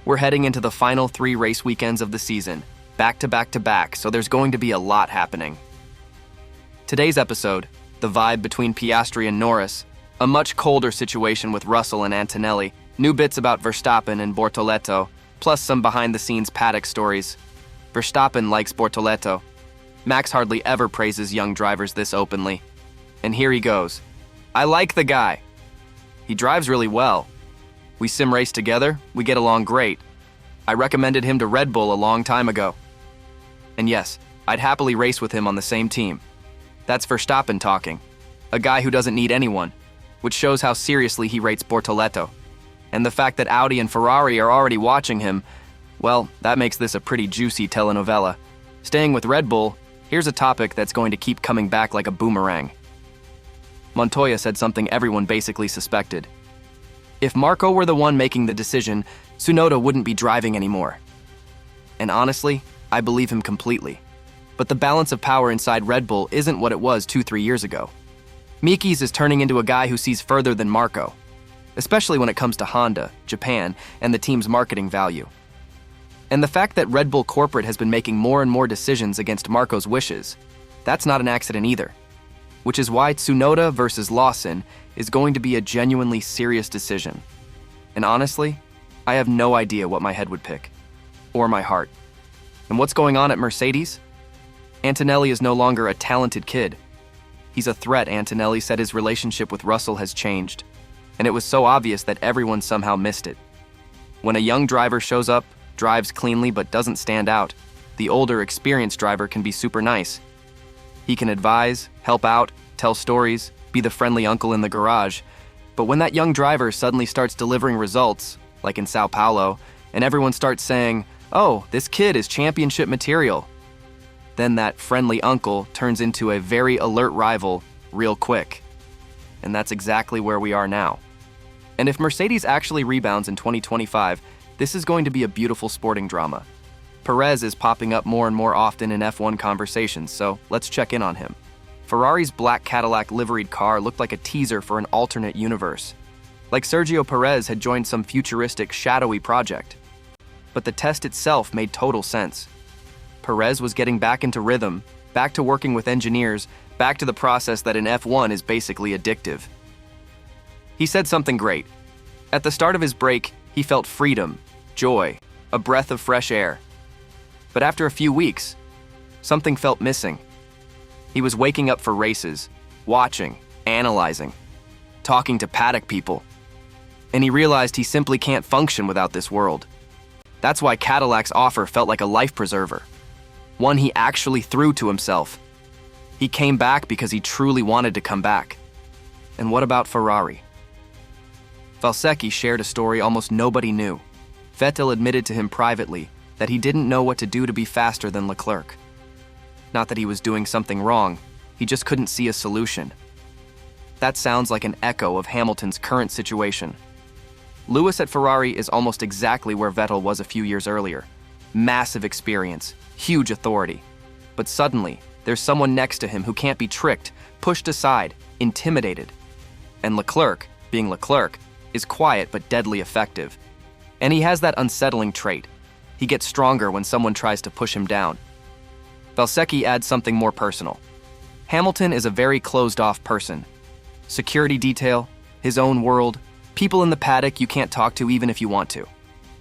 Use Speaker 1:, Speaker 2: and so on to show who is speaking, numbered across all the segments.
Speaker 1: We're heading into the final 3 race weekends of the season, back to back to back, so there's going to be a lot happening. Today's episode, the vibe between Piastri and Norris, a much colder situation with Russell and Antonelli, new bits about Verstappen and Bortoleto, plus some behind-the-scenes paddock stories. Verstappen likes Bortoleto. Max hardly ever praises young drivers this openly. And here he goes. I like the guy. He drives really well. We sim race together, we get along great. I recommended him to Red Bull a long time ago. And yes, I'd happily race with him on the same team. That's Verstappen talking, a guy who doesn't need anyone, which shows how seriously he rates Bortoleto. And the fact that Audi and Ferrari are already watching him, well, that makes this a pretty juicy telenovela. Staying with Red Bull, here's a topic that's going to keep coming back like a boomerang. Montoya said something everyone basically suspected. If Marco were the one making the decision, Tsunoda wouldn't be driving anymore. And honestly, I believe him completely. But the balance of power inside Red Bull isn't what it was 2-3 years ago. Mikis is turning into a guy who sees further than Marco, especially when it comes to Honda, Japan, and the team's marketing value. And the fact that Red Bull corporate has been making more and more decisions against Marco's wishes, that's not an accident either. Which is why Tsunoda versus Lawson is going to be a genuinely serious decision. And honestly, I have no idea what my head would pick, or my heart. And what's going on at Mercedes? Antonelli is no longer a talented kid. He's a threat. Antonelli said his relationship with Russell has changed, and it was so obvious that everyone somehow missed it. When a young driver shows up, drives cleanly but doesn't stand out, the older, experienced driver can be super nice. He can advise, help out, tell stories, be the friendly uncle in the garage. But when that young driver suddenly starts delivering results, like in Sao Paulo, and everyone starts saying, "Oh, this kid is championship material," then that friendly uncle turns into a very alert rival real quick. And that's exactly where we are now. And if Mercedes actually rebounds in 2025, this is going to be a beautiful sporting drama. Perez is popping up more and more often in F1 conversations, so let's check in on him. Ferrari's black Cadillac liveried car looked like a teaser for an alternate universe. Like Sergio Perez had joined some futuristic, shadowy project. But the test itself made total sense. Perez was getting back into rhythm, back to working with engineers, back to the process that in F1 is basically addictive. He said something great. At the start of his break, he felt freedom, joy, a breath of fresh air. But after a few weeks, something felt missing. He was waking up for races, watching, analyzing, talking to paddock people. And he realized he simply can't function without this world. That's why Cadillac's offer felt like a life preserver. One he actually threw to himself. He came back because he truly wanted to come back. And what about Ferrari? Valsecchi shared a story almost nobody knew. Vettel admitted to him privately that he didn't know what to do to be faster than Leclerc. Not that he was doing something wrong, he just couldn't see a solution. That sounds like an echo of Hamilton's current situation. Lewis at Ferrari is almost exactly where Vettel was a few years earlier. Massive experience, huge authority. But suddenly, there's someone next to him who can't be tricked, pushed aside, intimidated. And Leclerc, being Leclerc, is quiet but deadly effective. And he has that unsettling trait. He gets stronger when someone tries to push him down. Valsecchi adds something more personal. Hamilton is a very closed-off person. Security detail, his own world, people in the paddock you can't talk to even if you want to.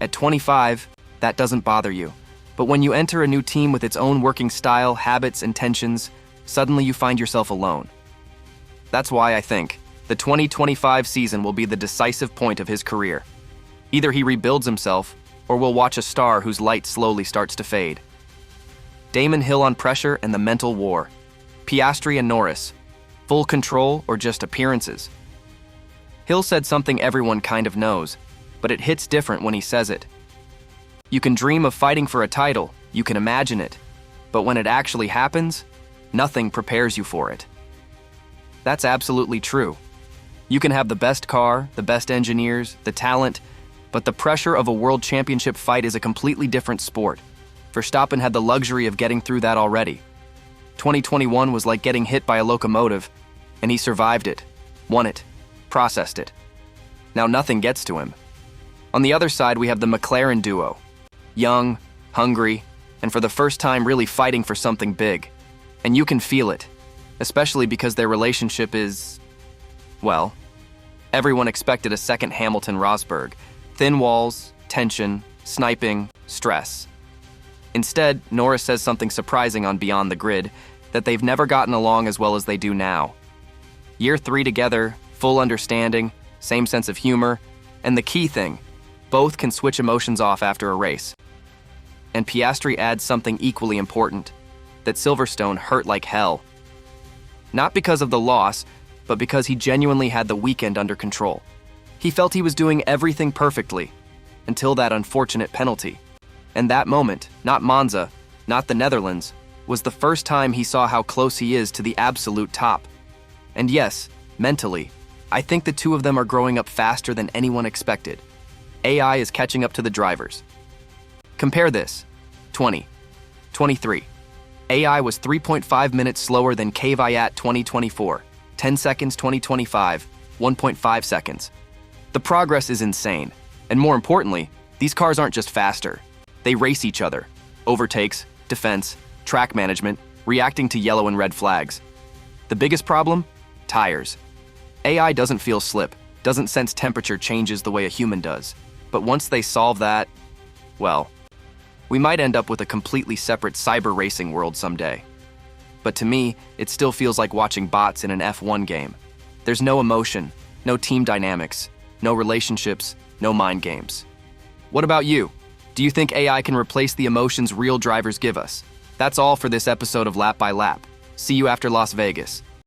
Speaker 1: At 25, that doesn't bother you. But when you enter a new team with its own working style, habits, and tensions, suddenly you find yourself alone. That's why I think the 2025 season will be the decisive point of his career. Either he rebuilds himself, or we'll watch a star whose light slowly starts to fade. Damon Hill on pressure and the mental war. Piastri and Norris. Full control or just appearances? Hill said something everyone kind of knows, but it hits different when he says it. You can dream of fighting for a title, you can imagine it, but when it actually happens, nothing prepares you for it. That's absolutely true. You can have the best car, the best engineers, the talent, but the pressure of a world championship fight is a completely different sport. Verstappen had the luxury of getting through that already. 2021 was like getting hit by a locomotive, and he survived it, won it, processed it. Now nothing gets to him. On the other side, we have the McLaren duo. Young, hungry, and for the first time really fighting for something big. And you can feel it, especially because their relationship is, well, everyone expected a second Hamilton-Rosberg. Thin walls, tension, sniping, stress. Instead, Norris says something surprising on Beyond the Grid, that they've never gotten along as well as they do now. Year 3 together, full understanding, same sense of humor, and the key thing, both can switch emotions off after a race. And Piastri adds something equally important, that Silverstone hurt like hell. Not because of the loss, but because he genuinely had the weekend under control. He felt he was doing everything perfectly, until that unfortunate penalty. And that moment, not Monza, not the Netherlands, was the first time he saw how close he is to the absolute top. And yes, mentally, I think the two of them are growing up faster than anyone expected. AI is catching up to the drivers. Compare this. 2023. AI was 3.5 minutes slower than Kvyat 2024. 10 seconds 2025, 1.5 seconds. The progress is insane. And more importantly, these cars aren't just faster. They race each other. Overtakes, defense, track management, reacting to yellow and red flags. The biggest problem? Tires. AI doesn't feel slip, doesn't sense temperature changes the way a human does. But once they solve that, well, we might end up with a completely separate cyber racing world someday. But to me, it still feels like watching bots in an F1 game. There's no emotion, no team dynamics, no relationships, no mind games. What about you? Do you think AI can replace the emotions real drivers give us? That's all for this episode of Lap by Lap. See you after Las Vegas.